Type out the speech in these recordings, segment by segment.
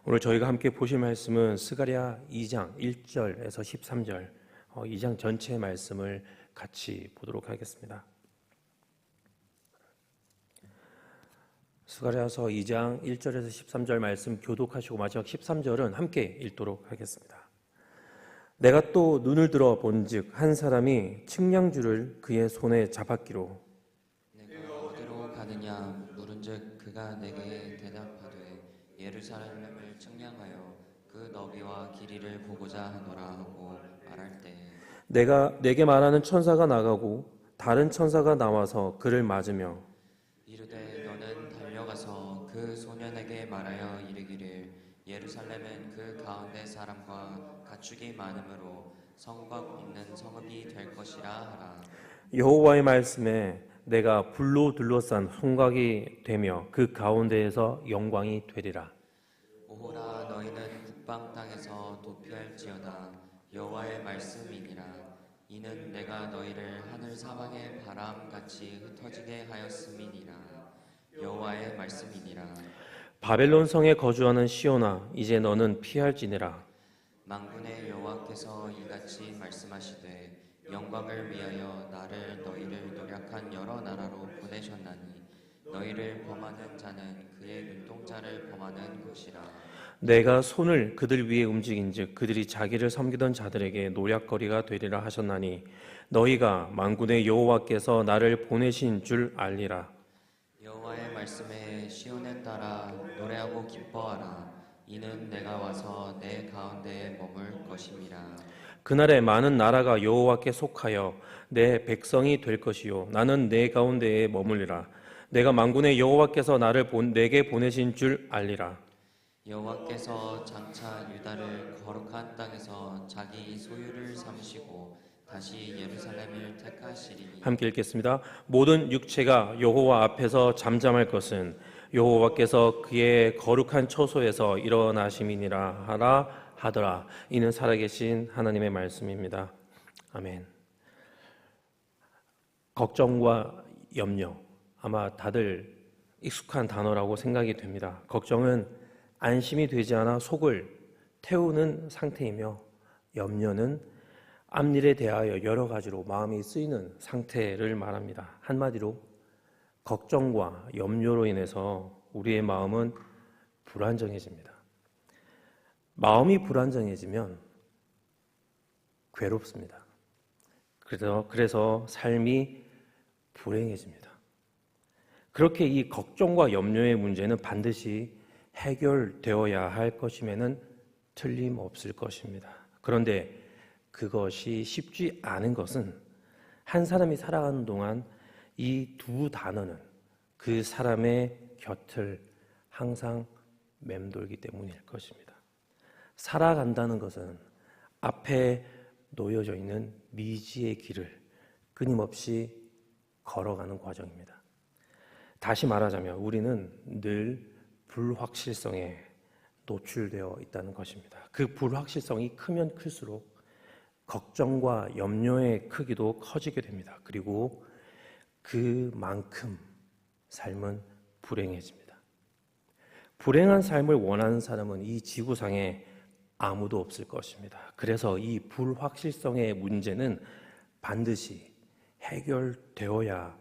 오늘 저희가 함께 보실 말씀은 스가랴 2장 1절에서 13절 2장 전체의 말씀을 같이 보도록 하겠습니다. 스가랴서 2장 1절에서 13절 말씀 교독하시고 마지막 13절은 함께 읽도록 하겠습니다. 내가 또 눈을 들어 본즉 한 사람이 측량줄을 그의 손에 잡았기로 내가 어디로 가느냐 물은즉 그가 내게 대답하되 예루살렘을 측량하여 그 너비와 길이를 보고자 하노라 하고 말할 때에 내게 말하는 천사가 나가고 다른 천사가 나와서 그를 맞으며 이르되 너는 달려가서 그 소년에게 말하여 이르기를 예루살렘은 그 가운데 사람과 가축이 많으므로 성곽 있는 성읍이 될 것이라 하라. 여호와의 말씀에 내가 불로 둘러싼 성곽이 되며 그 가운데에서 영광이 되리라. 오호라 너희는 북방 땅에서 도피할지어다 여호와의 말씀이니라. 이는 내가 너희를 하늘 사방의 바람같이 흩어지게 하였음이니라. 여호와의 말씀이니라. 바벨론 성에 거주하는 시온아 이제 너는 피할지니라. 만군의 여호와께서 이같이 말씀하시되 영광을 위하여 나를 너희를 노력한 여러 나라로 보내셨나니 너희를 범하는 자는 그의 눈동자를 범하는 것이라. 내가 손을 그들 위에 움직인즉 그들이 자기를 섬기던 자들에게 노략거리가 되리라 하셨나니 너희가 만군의 여호와께서 나를 보내신 줄 알리라. 여호와의 말씀에 시온에 따라 노래하고 기뻐하라. 이는 내가 와서 내 가운데에 머물 것임이라. 그날에 많은 나라가 여호와께 속하여 내 백성이 될 것이요 나는 내 가운데에 머물리라. 내가 만군의 여호와께서 내게 보내신 줄 알리라. 여호와께서 장차 유다를 거룩한 땅에서 자기 소유를 삼으시고 다시 예루살렘을 택하시리니. 함께 읽겠습니다. 모든 육체가 여호와 앞에서 잠잠할 것은 여호와께서 그의 거룩한 처소에서 일어나심이니라 하더라. 이는 살아계신 하나님의 말씀입니다. 아멘. 걱정과 염려, 아마 다들 익숙한 단어라고 생각이 됩니다. 걱정은 안심이 되지 않아 속을 태우는 상태이며 염려는 앞일에 대하여 여러 가지로 마음이 쓰이는 상태를 말합니다. 한마디로 걱정과 염려로 인해서 우리의 마음은 불안정해집니다. 마음이 불안정해지면 괴롭습니다. 그래서 삶이 불행해집니다. 그렇게 이 걱정과 염려의 문제는 반드시 해결되어야 할 것임에는 틀림없을 것입니다. 그런데 그것이 쉽지 않은 것은 한 사람이 살아가는 동안 이 두 단어는 그 사람의 곁을 항상 맴돌기 때문일 것입니다. 살아간다는 것은 앞에 놓여져 있는 미지의 길을 끊임없이 걸어가는 과정입니다. 다시 말하자면 우리는 늘 불확실성에 노출되어 있다는 것입니다. 그 불확실성이 크면 클수록 걱정과 염려의 크기도 커지게 됩니다. 그리고 그만큼 삶은 불행해집니다. 불행한 삶을 원하는 사람은 이 지구상에 아무도 없을 것입니다. 그래서 이 불확실성의 문제는 반드시 해결되어야만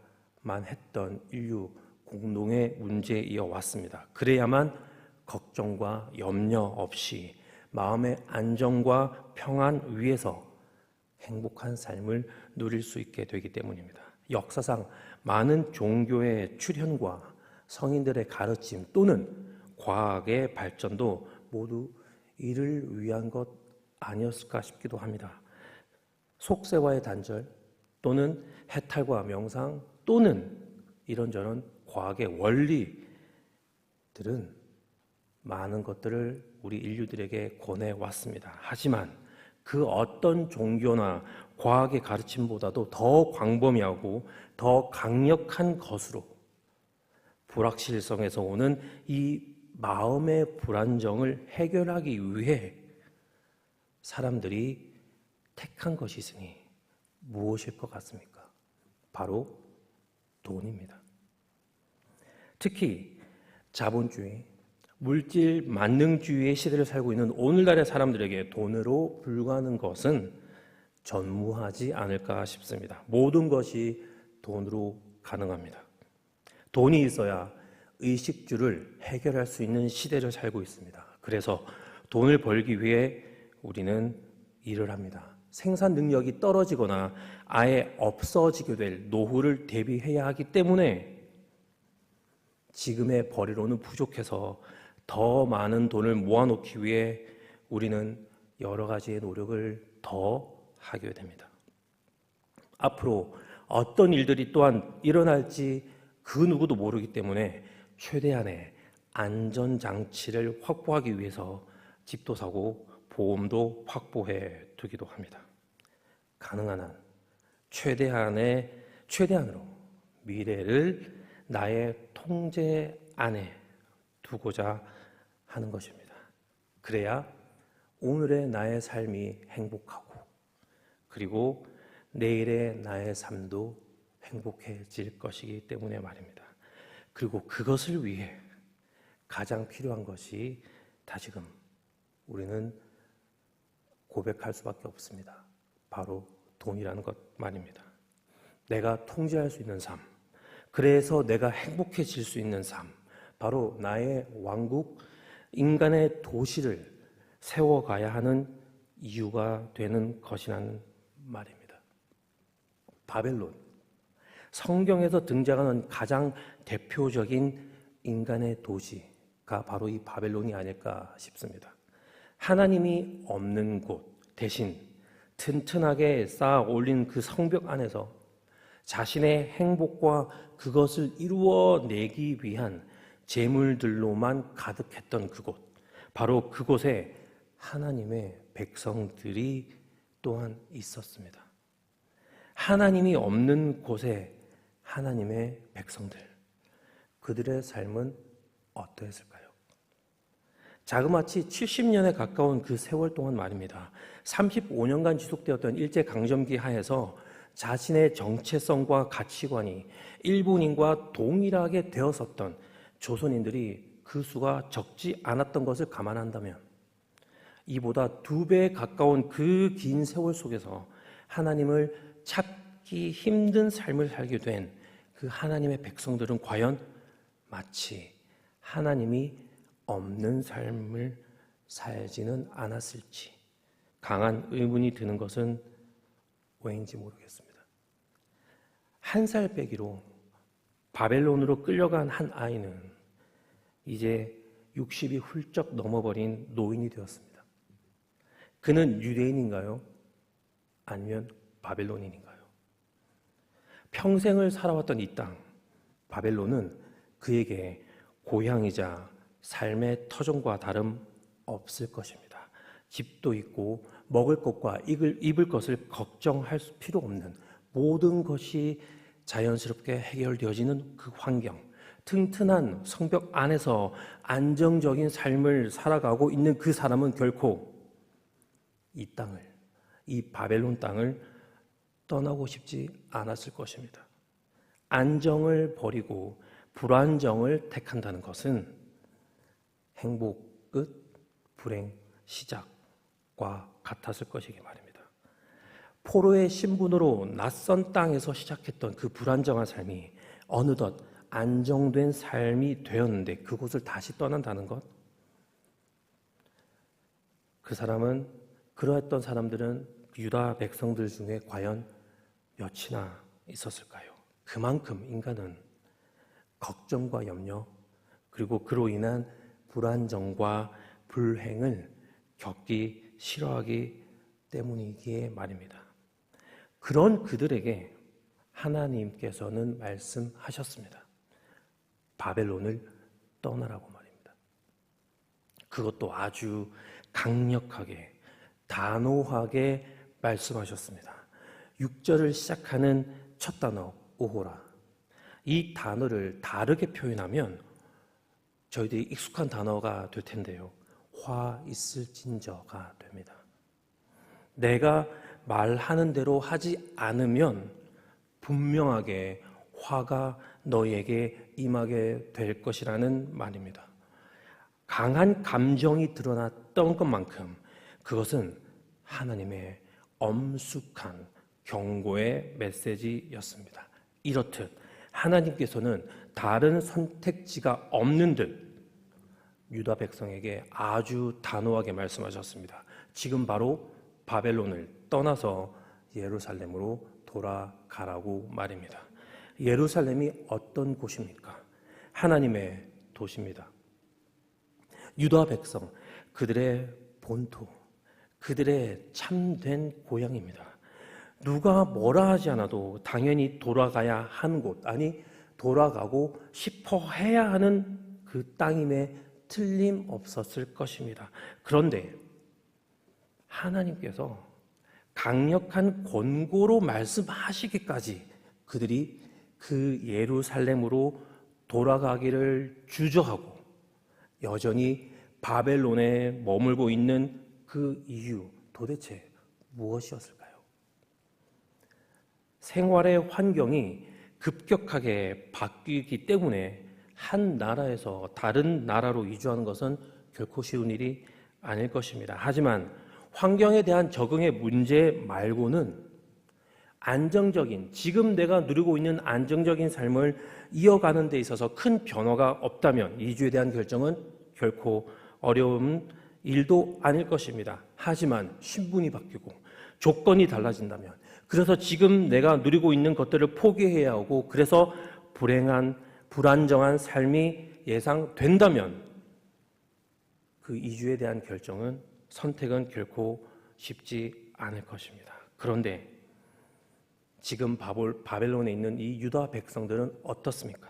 했던 인류 공동의 문제이어 왔습니다. 그래야만 걱정과 염려 없이 마음의 안정과 평안 위에서 행복한 삶을 누릴 수 있게 되기 때문입니다. 역사상 많은 종교의 출현과 성인들의 가르침 또는 과학의 발전도 모두 이를 위한 것 아니었을까 싶기도 합니다. 속세와의 단절 또는 해탈과 명상 또는 이런저런 과학의 원리들은 많은 것들을 우리 인류들에게 권해왔습니다. 하지만 그 어떤 종교나 과학의 가르침보다도 더 광범위하고 더 강력한 것으로 불확실성에서 오는 이 마음의 불안정을 해결하기 위해 사람들이 택한 것이 있으니 무엇일 것 같습니까? 바로 돈입니다. 특히 자본주의, 물질 만능주의의 시대를 살고 있는 오늘날의 사람들에게 돈으로 불과한 것은 전무하지 않을까 싶습니다. 모든 것이 돈으로 가능합니다. 돈이 있어야 의식주를 해결할 수 있는 시대를 살고 있습니다. 그래서 돈을 벌기 위해 우리는 일을 합니다. 생산 능력이 떨어지거나 아예 없어지게 될 노후를 대비해야 하기 때문에 지금의 벌이로는 부족해서 더 많은 돈을 모아놓기 위해 우리는 여러 가지의 노력을 더 하게 됩니다. 앞으로 어떤 일들이 또한 일어날지 그 누구도 모르기 때문에 최대한의 안전장치를 확보하기 위해서 집도 사고 보험도 확보해 두기도 합니다. 가능한 한 최대한으로 미래를 나의 통제 안에 두고자 하는 것입니다. 그래야 오늘의 나의 삶이 행복하고 그리고 내일의 나의 삶도 행복해질 것이기 때문에 말입니다. 그리고 그것을 위해 가장 필요한 것이 다시금 우리는 고백할 수밖에 없습니다. 바로 돈이라는 것 말입니다. 내가 통제할 수 있는 삶, 그래서 내가 행복해질 수 있는 삶, 바로 나의 왕국, 인간의 도시를 세워가야 하는 이유가 되는 것이라는 말입니다. 바벨론, 성경에서 등장하는 가장 대표적인 인간의 도시가 바로 이 바벨론이 아닐까 싶습니다. 하나님이 없는 곳 대신 튼튼하게 쌓아 올린 그 성벽 안에서 자신의 행복과 그것을 이루어내기 위한 재물들로만 가득했던 그곳, 바로 그곳에 하나님의 백성들이 또한 있었습니다. 하나님이 없는 곳에 하나님의 백성들, 그들의 삶은 어떠했을까요? 자그마치 70년에 가까운 그 세월 동안 말입니다. 35년간 지속되었던 일제강점기 하에서 자신의 정체성과 가치관이 일본인과 동일하게 되었었던 조선인들이 그 수가 적지 않았던 것을 감안한다면 이보다 2배 가까운 그 긴 세월 속에서 하나님을 찾기 힘든 삶을 살게 된 그 하나님의 백성들은 과연 마치 하나님이 없는 삶을 살지는 않았을지 강한 의문이 드는 것은 왜인지 모르겠습니다. 한 살 빼기로 바벨론으로 끌려간 한 아이는 이제 60이 훌쩍 넘어버린 노인이 되었습니다. 그는 유대인인가요? 아니면 바벨론인인가요? 평생을 살아왔던 이 땅, 바벨론은 그에게 고향이자 삶의 터전과 다름 없을 것입니다. 집도 있고 먹을 것과 입을 것을 걱정할 필요 없는 모든 것이 자연스럽게 해결되어지는 그 환경, 튼튼한 성벽 안에서 안정적인 삶을 살아가고 있는 그 사람은 결코 이 땅을, 이 바벨론 땅을 떠나고 싶지 않았을 것입니다. 안정을 버리고 불안정을 택한다는 것은 행복 끝, 불행 시작과 같았을 것이기 말입니다. 포로의 신분으로 낯선 땅에서 시작했던 그 불안정한 삶이 어느덧 안정된 삶이 되었는데 그곳을 다시 떠난다는 것, 그러했던 사람들은 유다 백성들 중에 과연 몇이나 있었을까요? 그만큼 인간은 걱정과 염려, 그리고 그로 인한 불안정과 불행을 겪기 싫어하기 때문이기에 말입니다. 그런 그들에게 하나님께서는 말씀하셨습니다. 바벨론을 떠나라고 말입니다. 그것도 아주 강력하게, 단호하게 말씀하셨습니다. 6절을 시작하는 첫 단어, 오호라. 이 단어를 다르게 표현하면 저희들이 익숙한 단어가 될 텐데요. 화 있을진저가 됩니다. 내가 말하는 대로 하지 않으면 분명하게 화가 너에게 임하게 될 것이라는 말입니다. 강한 감정이 드러났던 것만큼 그것은 하나님의 엄숙한 경고의 메시지였습니다. 이렇듯 하나님께서는 다른 선택지가 없는 듯 유다 백성에게 아주 단호하게 말씀하셨습니다. 지금 바로 바벨론을 떠나서 예루살렘으로 돌아가라고 말입니다. 예루살렘이 어떤 곳입니까? 하나님의 도시입니다. 유다 백성, 그들의 본토, 그들의 참된 고향입니다. 누가 뭐라 하지 않아도 당연히 돌아가야 하는 곳, 아니 돌아가고 싶어 해야 하는 그 땅임에 틀림없었을 것입니다. 그런데 하나님께서 강력한 권고로 말씀하시기까지 그들이 그 예루살렘으로 돌아가기를 주저하고 여전히 바벨론에 머물고 있는 그 이유, 도대체 무엇이었을까요? 생활의 환경이 급격하게 바뀌기 때문에 한 나라에서 다른 나라로 이주하는 것은 결코 쉬운 일이 아닐 것입니다. 하지만 환경에 대한 적응의 문제 말고는 안정적인, 지금 내가 누리고 있는 안정적인 삶을 이어가는 데 있어서 큰 변화가 없다면 이주에 대한 결정은 결코 어려운 일도 아닐 것입니다. 하지만 신분이 바뀌고 조건이 달라진다면, 그래서 지금 내가 누리고 있는 것들을 포기해야 하고 그래서 불안정한 삶이 예상된다면 그 이주에 대한 선택은 결코 쉽지 않을 것입니다. 그런데 지금 바벨론에 있는 이 유다 백성들은 어떻습니까?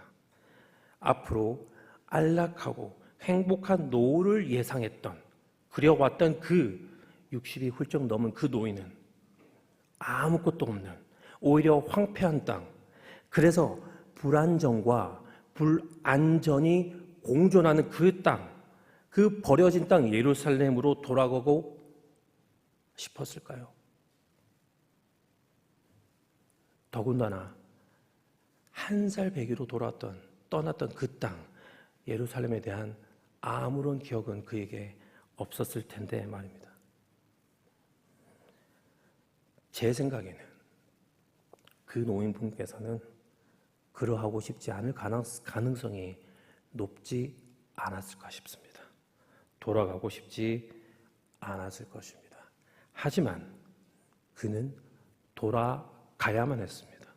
앞으로 안락하고 행복한 노후를 예상했던, 그려왔던 그 60이 훌쩍 넘은 그 노인은 아무것도 없는, 오히려 황폐한 땅, 그래서 불안정과 불안전이 공존하는 그 땅, 그 버려진 땅 예루살렘으로 돌아가고 싶었을까요? 더군다나 한 살 배기로 떠났던 그 땅 예루살렘에 대한 아무런 기억은 그에게 없었을 텐데 말입니다. 제 생각에는 그 노인분께서는 그러하고 싶지 않을 가능성이 높지 않았을까 싶습니다. 돌아가고 싶지 않았을 것입니다. 하지만 그는 돌아가야만 했습니다.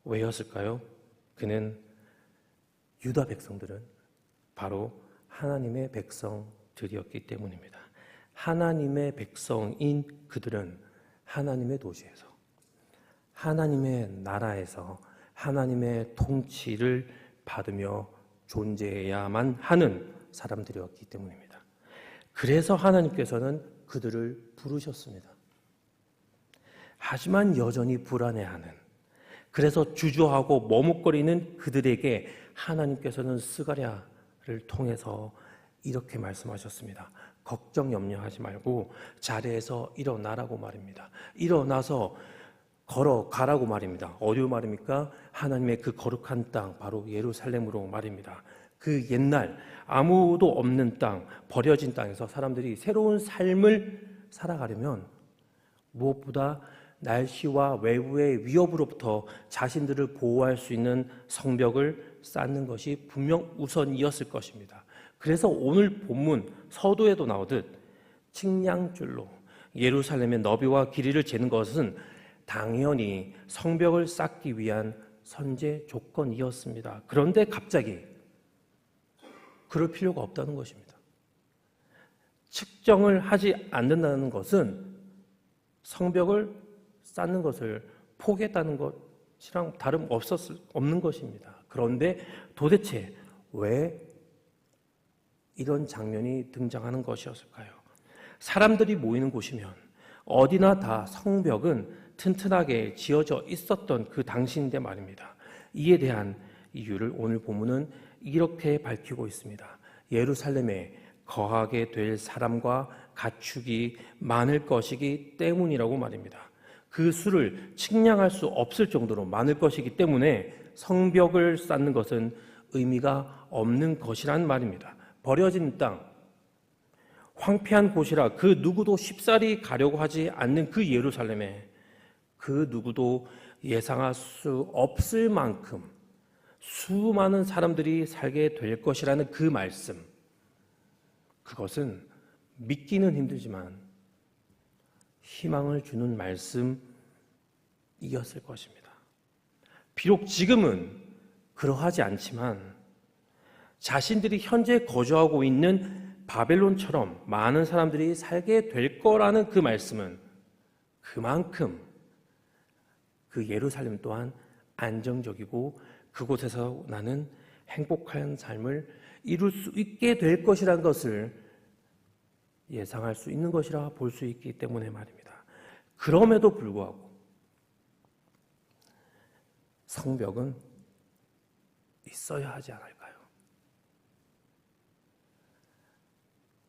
왜였을까요? 그는 유다 백성들은 바로 하나님의 백성들이었기 때문입니다. 하나님의 백성인 그들은 하나님의 도시에서, 하나님의 나라에서 하나님의 통치를 받으며 존재해야만 하는 사람들이었기 때문입니다. 그래서 하나님께서는 그들을 부르셨습니다. 하지만 여전히 불안해하는, 그래서 주저하고 머뭇거리는 그들에게 하나님께서는 스가랴를 통해서 이렇게 말씀하셨습니다. 걱정 염려하지 말고 자리에서 일어나라고 말입니다. 일어나서 걸어가라고 말입니다. 어디로 말입니까? 하나님의 그 거룩한 땅, 바로 예루살렘으로 말입니다. 그 옛날 아무도 없는 땅, 버려진 땅에서 사람들이 새로운 삶을 살아가려면 무엇보다 날씨와 외부의 위협으로부터 자신들을 보호할 수 있는 성벽을 쌓는 것이 분명 우선이었을 것입니다. 그래서 오늘 본문 서도에도 나오듯 측량줄로 예루살렘의 너비와 길이를 재는 것은 당연히 성벽을 쌓기 위한 선제 조건이었습니다. 그런데 갑자기 그럴 필요가 없다는 것입니다. 측정을 하지 않는다는 것은 성벽을 쌓는 것을 포기했다는 것이랑 없는 것입니다. 그런데 도대체 왜 이런 장면이 등장하는 것이었을까요? 사람들이 모이는 곳이면 어디나 다 성벽은 튼튼하게 지어져 있었던 그 당시인데 말입니다. 이에 대한 이유를 오늘 본문은 이렇게 밝히고 있습니다. 예루살렘에 거하게 될 사람과 가축이 많을 것이기 때문이라고 말입니다. 그 수를 측량할 수 없을 정도로 많을 것이기 때문에 성벽을 쌓는 것은 의미가 없는 것이란 말입니다. 버려진 땅, 황폐한 곳이라 그 누구도 쉽사리 가려고 하지 않는 그 예루살렘에 그 누구도 예상할 수 없을 만큼 수많은 사람들이 살게 될 것이라는 그 말씀, 그것은 믿기는 힘들지만 희망을 주는 말씀이었을 것입니다. 비록 지금은 그러하지 않지만 자신들이 현재 거주하고 있는 바벨론처럼 많은 사람들이 살게 될 거라는 그 말씀은 그만큼 그 예루살렘 또한 안정적이고 그곳에서 나는 행복한 삶을 이룰 수 있게 될 것이라는 것을 예상할 수 있는 것이라 볼 수 있기 때문에 말입니다. 그럼에도 불구하고 성벽은 있어야 하지 않을까요?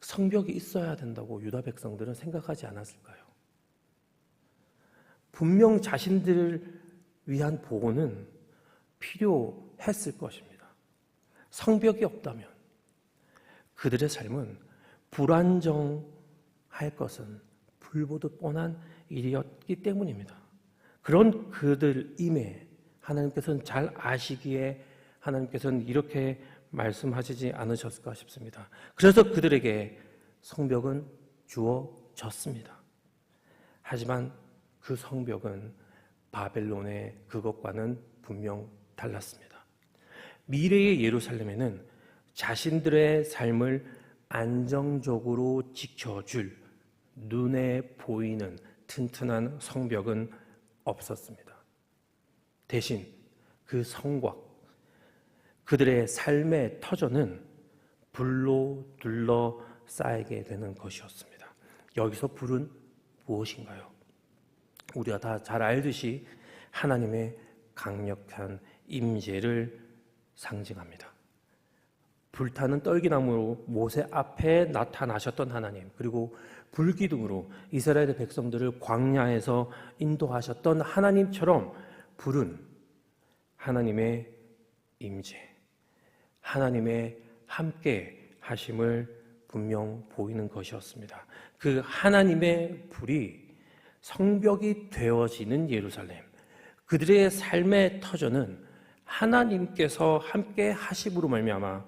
성벽이 있어야 된다고 유다 백성들은 생각하지 않았을까요? 분명 자신들을 위한 보호는 필요했을 것입니다. 성벽이 없다면 그들의 삶은 불안정할 것은 불보듯 뻔한 일이었기 때문입니다. 그런 그들임에 하나님께서는 잘 아시기에 하나님께서는 이렇게 말씀하시지 않으셨을까 싶습니다. 그래서 그들에게 성벽은 주어졌습니다. 하지만 그 성벽은 바벨론의 그것과는 분명 달랐습니다. 미래의 예루살렘에는 자신들의 삶을 안정적으로 지켜줄 눈에 보이는 튼튼한 성벽은 없었습니다. 대신 그 성곽, 그들의 삶의 터전은 불로 둘러싸이게 되는 것이었습니다. 여기서 불은 무엇인가요? 우리가 다 잘 알듯이 하나님의 강력한 임재를 상징합니다. 불타는 떨기나무로 모세 앞에 나타나셨던 하나님, 그리고 불기둥으로 이스라엘의 백성들을 광야에서 인도하셨던 하나님처럼 불은 하나님의 임재, 하나님의 함께 하심을 분명 보이는 것이었습니다. 그 하나님의 불이 성벽이 되어지는 예루살렘, 그들의 삶의 터전은 하나님께서 함께 하심으로 말미암아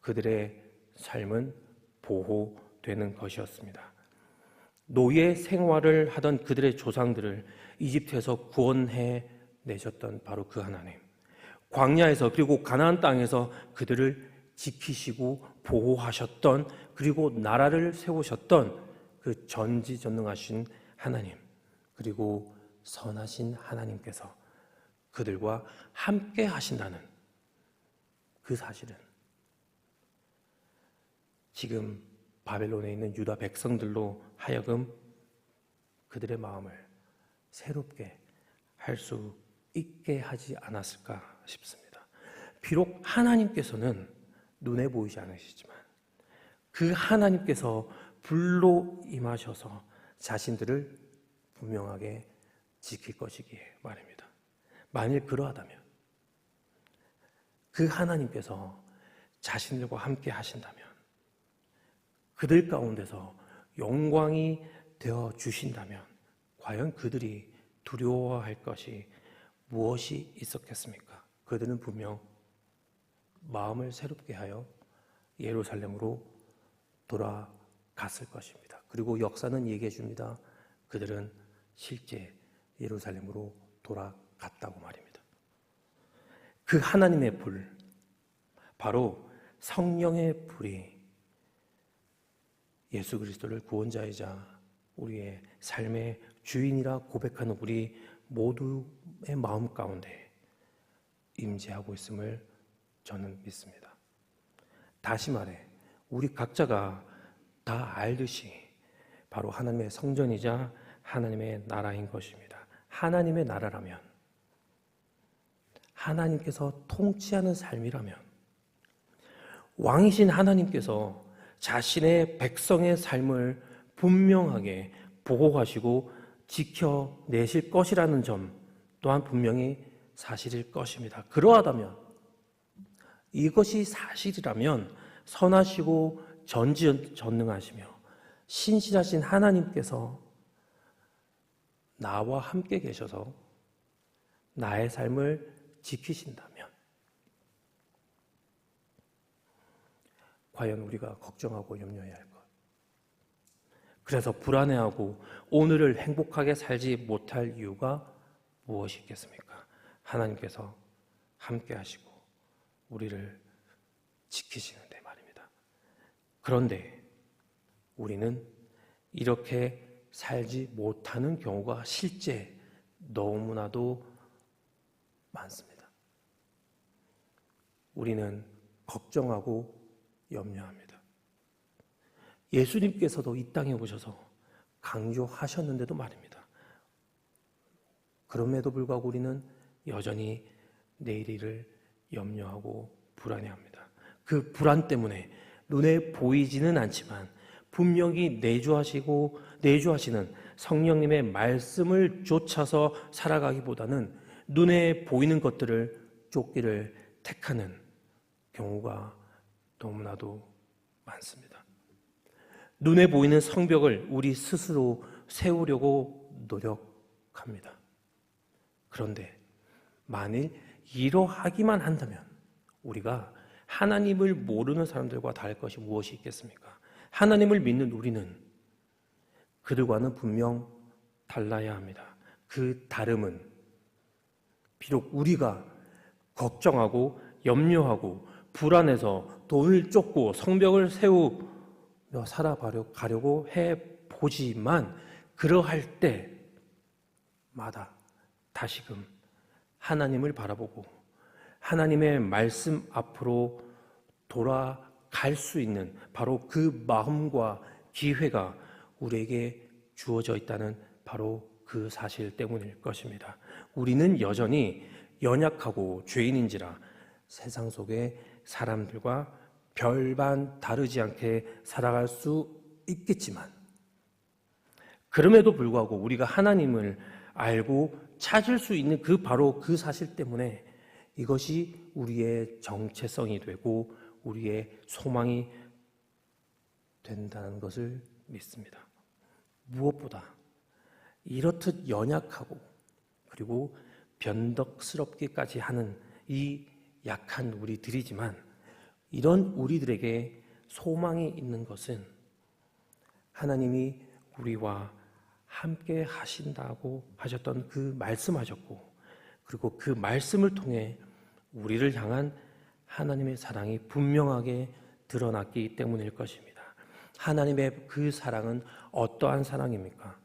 그들의 삶은 보호되는 것이었습니다. 노예 생활을 하던 그들의 조상들을 이집트에서 구원해 내셨던 바로 그 하나님, 광야에서 그리고 가나안 땅에서 그들을 지키시고 보호하셨던, 그리고 나라를 세우셨던 그 전지전능하신 하나님, 그리고 선하신 하나님께서 그들과 함께 하신다는 그 사실은 지금 바벨론에 있는 유다 백성들로 하여금 그들의 마음을 새롭게 할 수 있게 하지 않았을까 싶습니다. 비록 하나님께서는 눈에 보이지 않으시지만 그 하나님께서 불로 임하셔서 자신들을 분명하게 지킬 것이기에 말입니다. 만일 그러하다면 그 하나님께서 자신들과 함께 하신다면, 그들 가운데서 영광이 되어 주신다면 과연 그들이 두려워할 것이 무엇이 있었겠습니까? 그들은 분명 마음을 새롭게 하여 예루살렘으로 돌아갔을 것입니다. 그리고 역사는 얘기해 줍니다. 그들은 실제 예루살렘으로 돌아갔다고 말입니다. 그 하나님의 불, 바로 성령의 불이 예수 그리스도를 구원자이자 우리의 삶의 주인이라 고백하는 우리 모두의 마음 가운데 임재하고 있음을 저는 믿습니다. 다시 말해 우리 각자가 다 알듯이 바로 하나님의 성전이자 하나님의 나라인 것입니다. 하나님의 나라라면, 하나님께서 통치하는 삶이라면, 왕이신 하나님께서 자신의 백성의 삶을 분명하게 보호하시고 지켜내실 것이라는 점 또한 분명히 사실일 것입니다. 그러하다면, 이것이 사실이라면 선하시고 전지전능하시며 신실하신 하나님께서 나와 함께 계셔서 나의 삶을 지키신다면 과연 우리가 걱정하고 염려해야 할 것, 그래서 불안해하고 오늘을 행복하게 살지 못할 이유가 무엇이 있겠습니까? 하나님께서 함께 하시고 우리를 지키시는데 말입니다. 그런데 우리는 이렇게 살지 못하는 경우가 실제 너무나도 많습니다. 우리는 걱정하고 염려합니다. 예수님께서도 이 땅에 오셔서 강조하셨는데도 말입니다. 그럼에도 불구하고 우리는 여전히 내일 일을 염려하고 불안해합니다. 그 불안 때문에 눈에 보이지는 않지만 분명히 내주하시는 성령님의 말씀을 쫓아서 살아가기보다는 눈에 보이는 것들을 쫓기를 택하는 경우가 너무나도 많습니다. 눈에 보이는 성벽을 우리 스스로 세우려고 노력합니다. 그런데 만일 이러하기만 한다면 우리가 하나님을 모르는 사람들과 다를 것이 무엇이 있겠습니까? 하나님을 믿는 우리는 그들과는 분명 달라야 합니다. 그 다름은 비록 우리가 걱정하고 염려하고 불안해서 돈을 쫓고 성벽을 세우며 살아가려고 해보지만 그러할 때마다 다시금 하나님을 바라보고 하나님의 말씀 앞으로 돌아갈 수 있는 바로 그 마음과 기회가 우리에게 주어져 있다는 바로 그 사실 때문일 것입니다. 우리는 여전히 연약하고 죄인인지라 세상 속의 사람들과 별반 다르지 않게 살아갈 수 있겠지만 그럼에도 불구하고 우리가 하나님을 알고 찾을 수 있는 바로 그 사실 때문에 이것이 우리의 정체성이 되고 우리의 소망이 된다는 것을 믿습니다. 무엇보다 이렇듯 연약하고 그리고 변덕스럽기까지 하는 이 약한 우리들이지만 이런 우리들에게 소망이 있는 것은 하나님이 우리와 함께 하신다고 하셨던 그 말씀하셨고 그리고 그 말씀을 통해 우리를 향한 하나님의 사랑이 분명하게 드러났기 때문일 것입니다. 하나님의 그 사랑은 어떠한 사랑입니까?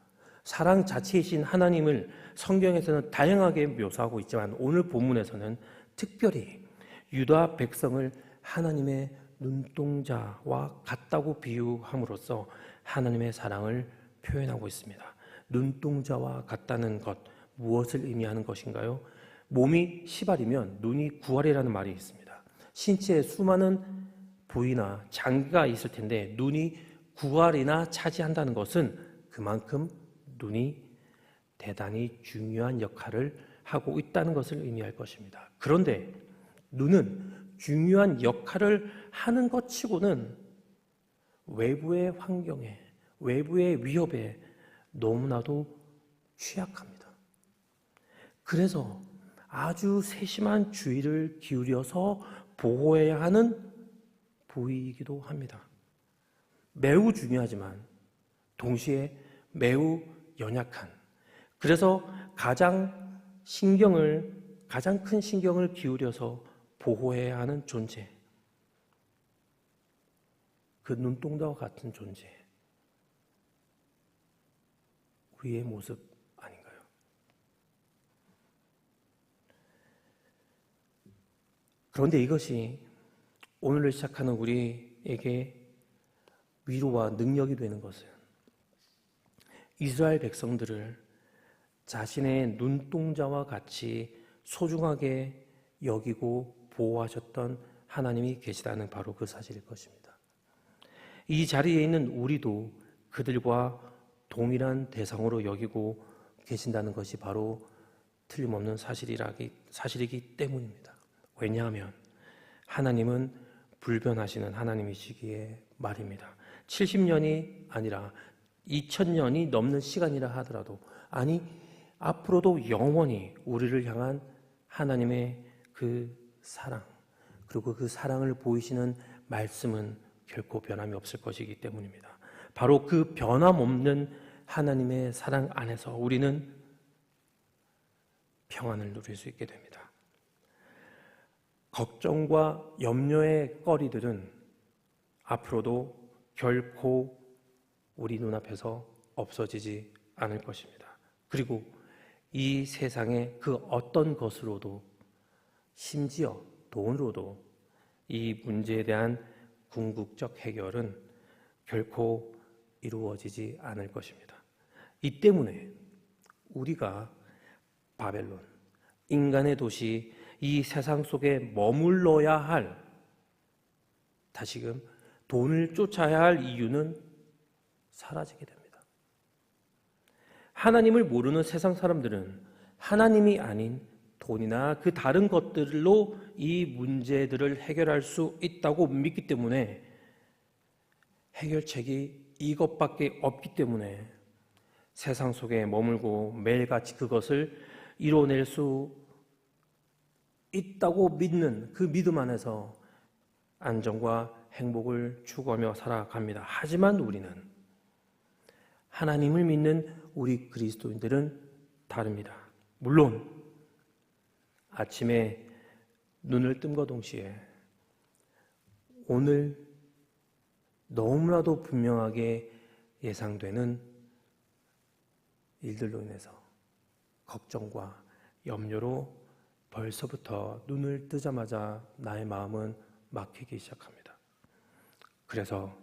사랑 자체이신 하나님을 성경에서는 다양하게 묘사하고 있지만 오늘 본문에서는 특별히 유다 백성을 하나님의 눈동자와 같다고 비유함으로써 하나님의 사랑을 표현하고 있습니다. 눈동자와 같다는 것, 무엇을 의미하는 것인가요? 몸이 시발이면 눈이 구할이라는 말이 있습니다. 신체에 수많은 부위나 장기가 있을 텐데 눈이 구할이나 차지한다는 것은 그만큼 눈이 대단히 중요한 역할을 하고 있다는 것을 의미할 것입니다. 그런데 눈은 중요한 역할을 하는 것 치고는 외부의 환경에, 외부의 위협에 너무나도 취약합니다. 그래서 아주 세심한 주의를 기울여서 보호해야 하는 부위이기도 합니다. 매우 중요하지만 동시에 매우 연약한, 그래서 가장 큰 신경을 기울여서 보호해야 하는 존재, 그 눈동자와 같은 존재, 우리의 모습 아닌가요? 그런데 이것이 오늘을 시작하는 우리에게 위로와 능력이 되는 것은 이스라엘 백성들을 자신의 눈동자와 같이 소중하게 여기고 보호하셨던 하나님이 계시다는 바로 그 사실일 것입니다. 이 자리에 있는 우리도 그들과 동일한 대상으로 여기고 계신다는 것이 바로 틀림없는 사실이기 때문입니다. 왜냐하면 하나님은 불변하시는 하나님이시기에 말입니다. 70년이 아니라 2000년이 넘는 시간이라 하더라도, 아니 앞으로도 영원히 우리를 향한 하나님의 그 사랑, 그리고 그 사랑을 보이시는 말씀은 결코 변함이 없을 것이기 때문입니다. 바로 그 변함없는 하나님의 사랑 안에서 우리는 평안을 누릴 수 있게 됩니다. 걱정과 염려의 거리들은 앞으로도 결코 우리 눈앞에서 없어지지 않을 것입니다. 그리고 이 세상의 그 어떤 것으로도, 심지어 돈으로도 이 문제에 대한 궁극적 해결은 결코 이루어지지 않을 것입니다. 이 때문에 우리가 바벨론, 인간의 도시, 이 세상 속에 머물러야 할, 다시금 돈을 쫓아야 할 이유는 사라지게 됩니다. 하나님을 모르는 세상 사람들은 하나님이 아닌 돈이나 그 다른 것들로 이 문제들을 해결할 수 있다고 믿기 때문에, 해결책이 이것밖에 없기 때문에 세상 속에 머물고 매일같이 그것을 이뤄낼 수 있다고 믿는 그 믿음 안에서 안정과 행복을 추구하며 살아갑니다. 하지만 우리는, 하나님을 믿는 우리 그리스도인들은 다릅니다. 물론 아침에 눈을 뜸과 동시에 오늘 너무나도 분명하게 예상되는 일들로 인해서 걱정과 염려로 벌써부터 눈을 뜨자마자 나의 마음은 막히기 시작합니다. 그래서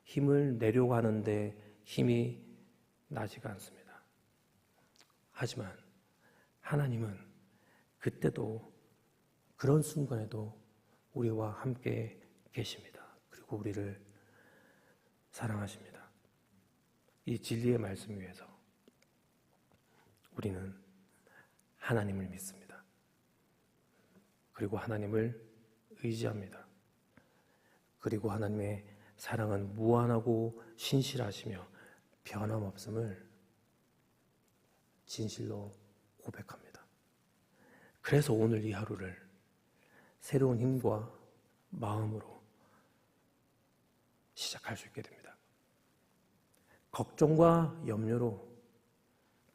힘을 내려고 하는데 힘이 나지가 않습니다. 하지만 하나님은 그때도, 그런 순간에도 우리와 함께 계십니다. 그리고 우리를 사랑하십니다. 이 진리의 말씀 위에서 우리는 하나님을 믿습니다. 그리고 하나님을 의지합니다. 그리고 하나님의 사랑은 무한하고 신실하시며 변함없음을 진실로 고백합니다. 그래서 오늘 이 하루를 새로운 힘과 마음으로 시작할 수 있게 됩니다. 걱정과 염려로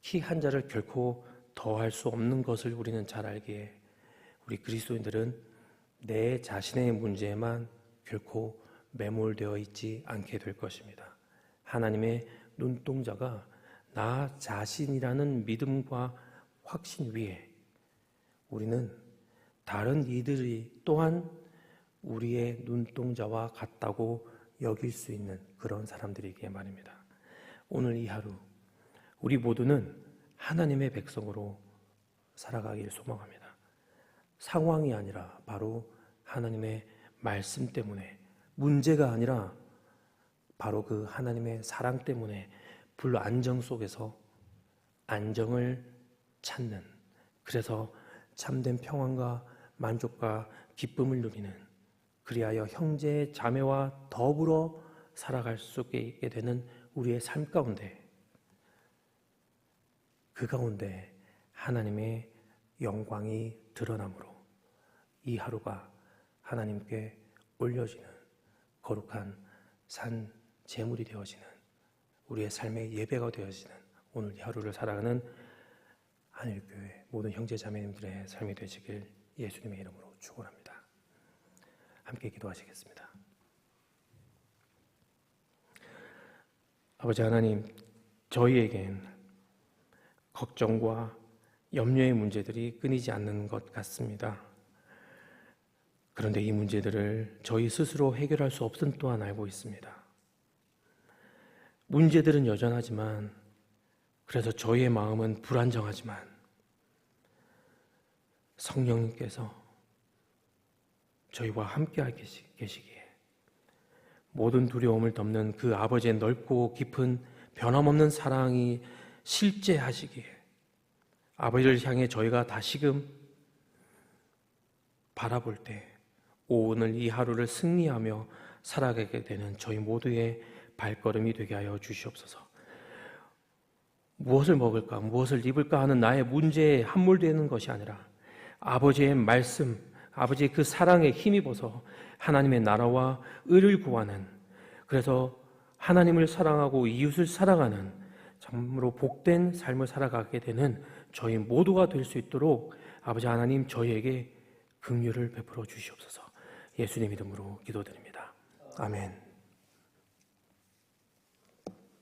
키 한 자를 결코 더할 수 없는 것을 우리는 잘 알기에, 우리 그리스도인들은 내 자신의 문제에만 결코 매몰되어 있지 않게 될 것입니다. 하나님의 눈동자가 나 자신이라는 믿음과 확신 위에 우리는 다른 이들이 또한 우리의 눈동자와 같다고 여길 수 있는 그런 사람들이기에 말입니다. 오늘 이 하루 우리 모두는 하나님의 백성으로 살아가길 소망합니다. 상황이 아니라 바로 하나님의 말씀 때문에, 문제가 아니라 바로 그 하나님의 사랑 때문에 불안정 속에서 안정을 찾는, 그래서 참된 평안과 만족과 기쁨을 누리는, 그리하여 형제 자매와 더불어 살아갈 수 있게 되는 우리의 삶 가운데, 그 가운데 하나님의 영광이 드러나므로 이 하루가 하나님께 올려지는 거룩한 산 제물이 되어지는, 우리의 삶의 예배가 되어지는 오늘 이 하루를 살아가는 한일교회 모든 형제 자매님들의 삶이 되시길 예수님의 이름으로 축원합니다. 함께 기도하시겠습니다. 아버지 하나님, 저희에겐 걱정과 염려의 문제들이 끊이지 않는 것 같습니다. 그런데 이 문제들을 저희 스스로 해결할 수 없음 또한 알고 있습니다. 문제들은 여전하지만, 그래서 저희의 마음은 불안정하지만 성령님께서 저희와 함께 계시기에 모든 두려움을 덮는 그 아버지의 넓고 깊은 변함없는 사랑이 실제하시기에 아버지를 향해 저희가 다시금 바라볼 때 오늘 이 하루를 승리하며 살아가게 되는 저희 모두의 발걸음이 되게 하여 주시옵소서. 무엇을 먹을까, 무엇을 입을까 하는 나의 문제에 함몰되는 것이 아니라 아버지의 말씀, 아버지의 그 사랑에 힘입어서 하나님의 나라와 의를 구하는, 그래서 하나님을 사랑하고 이웃을 사랑하는 참으로 복된 삶을 살아가게 되는 저희 모두가 될 수 있도록 아버지 하나님 저희에게 긍휼을 베풀어 주시옵소서. 예수님 이름으로 기도드립니다. 아멘.